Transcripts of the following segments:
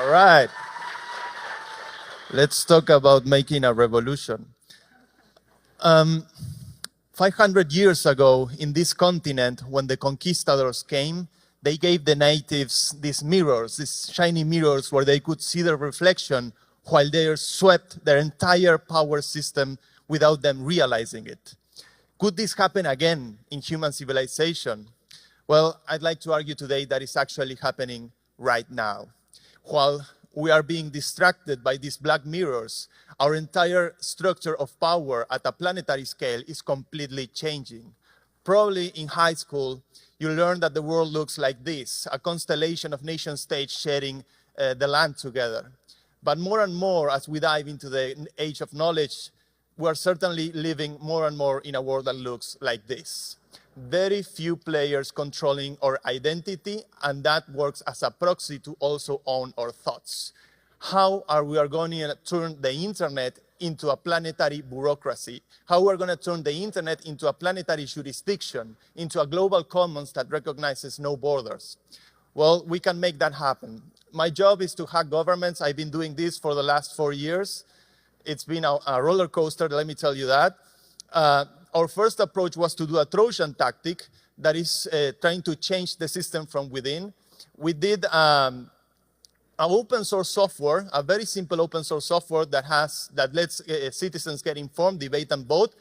All right. Let's talk about making a revolution. 500 years ago, in this continent, when the conquistadors came, they gave the natives these mirrors, these shiny mirrors where they could see their reflection while they swept their entire power system without them realizing it. Could this happen again in human civilization? Well, I'd like to argue today that it's actually happening right now. While we are being distracted by these black mirrors, our entire structure of power at a planetary scale is completely changing. Probably in high school, you learn that the world looks like this, a constellation of nation states sharing the land together. But more and more, as we dive into the age of knowledge, we are certainly living more and more in a world that looks like this. Very few players controlling our identity, and that works as a proxy to also own our thoughts. How are we going to turn the internet into a planetary bureaucracy? How are we going to turn the internet into a planetary jurisdiction, into a global commons that recognizes no borders? Well, we can make that happen. My job is to hack governments. I've been doing this for the last 4 years. It's been a roller coaster, let me tell you that. Our first approach was to do a Trojan Tactic that is trying to change the system from within. We did an open source software, a very simple open source software that lets citizens get informed, debate, and vote,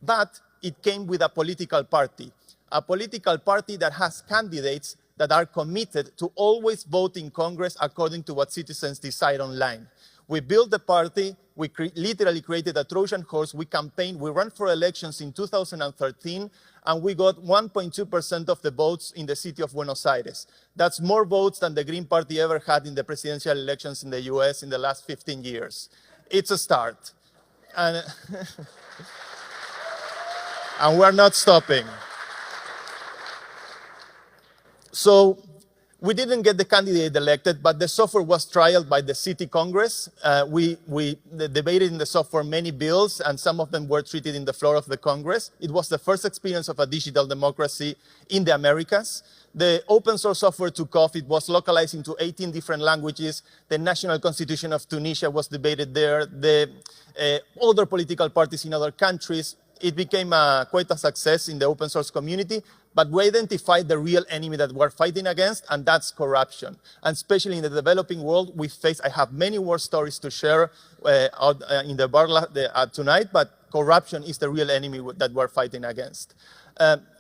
but it came with a political party that has candidates that are committed to always vote in Congress according to what citizens decide online. We built the party, we literally created a Trojan horse, we campaigned, we ran for elections in 2013, and we got 1.2% of the votes in the city of Buenos Aires. That's more votes than the Green Party ever had in the presidential elections in the US in the last 15 years. It's a start. And, and we're not stopping. So, we didn't get the candidate elected, but the software was trialed by the city congress. We debated in the software many bills, and some of them were treated in the floor of the Congress. It was the first experience of a digital democracy in the Americas. The open source software took off. It was localized into 18 different languages. The national constitution of Tunisia was debated there. The other political parties in other countries. It became quite a success in the open source community. But we identified the real enemy that we're fighting against, and that's corruption. And especially in the developing world, I have many more stories to share in the bar tonight, but corruption is the real enemy that we're fighting against.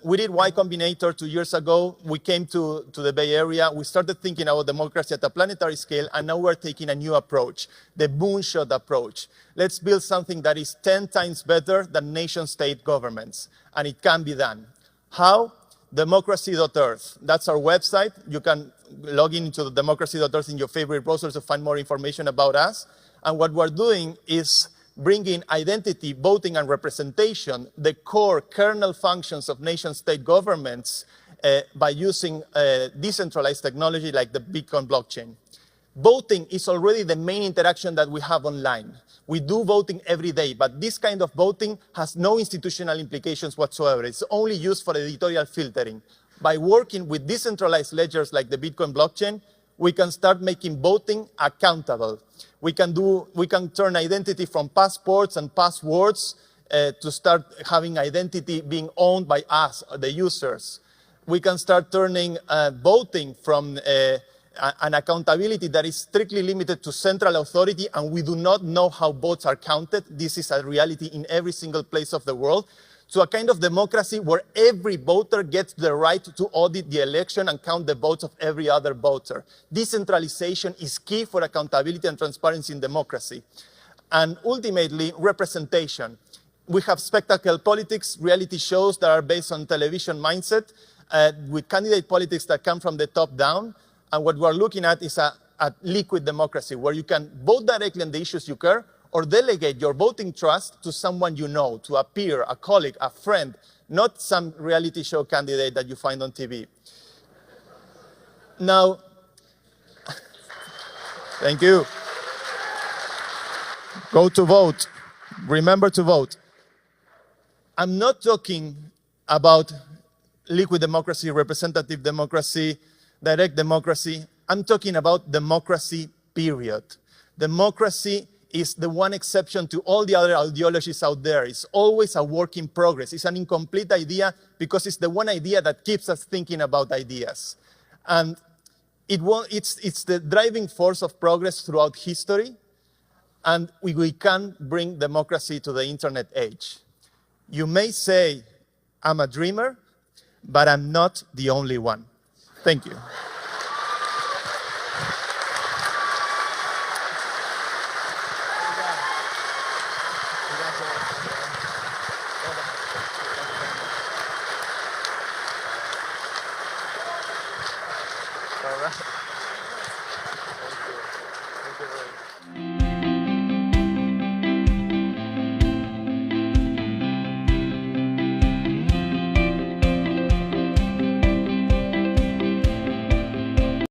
We did Y Combinator 2 years ago. We came to the Bay Area. We started thinking about democracy at a planetary scale, and now we're taking a new approach, the Moonshot approach. Let's build something that is 10 times better than nation-state governments, and it can be done. How? Democracy.earth. That's our website. You can log into the democracy.earth in your favorite browser to find more information about us. And what we're doing is bringing identity, voting, and representation, the core kernel functions of nation-state governments, by using decentralized technology like the Bitcoin blockchain. Voting is already the main interaction that we have online. We do voting every day, but this kind of voting has no institutional implications whatsoever. It's only used for editorial filtering. By working with decentralized ledgers like the Bitcoin blockchain, we can start making voting accountable. We can turn identity from passports and passwords to start having identity being owned by us, the users. We can start turning voting from an accountability that is strictly limited to central authority, and we do not know how votes are counted. This is a reality in every single place of the world. To a kind of democracy where every voter gets the right to audit the election and count the votes of every other voter. Decentralization is key for accountability and transparency in democracy. And ultimately, representation. We have spectacle politics, reality shows that are based on television mindset, with candidate politics that come from the top down. And what we're looking at is a liquid democracy where you can vote directly on the issues you care or delegate your voting trust to someone you know, to a peer, a colleague, a friend, not some reality show candidate that you find on TV. Now, thank you. Go to vote. Remember to vote. I'm not talking about liquid democracy, representative democracy, direct democracy. I'm talking about democracy, period. Democracy is the one exception to all the other ideologies out there. It's always a work in progress. It's an incomplete idea because it's the one idea that keeps us thinking about ideas. And it's the driving force of progress throughout history, and we can bring democracy to the internet age. You may say, I'm a dreamer, but I'm not the only one. Thank you. All right.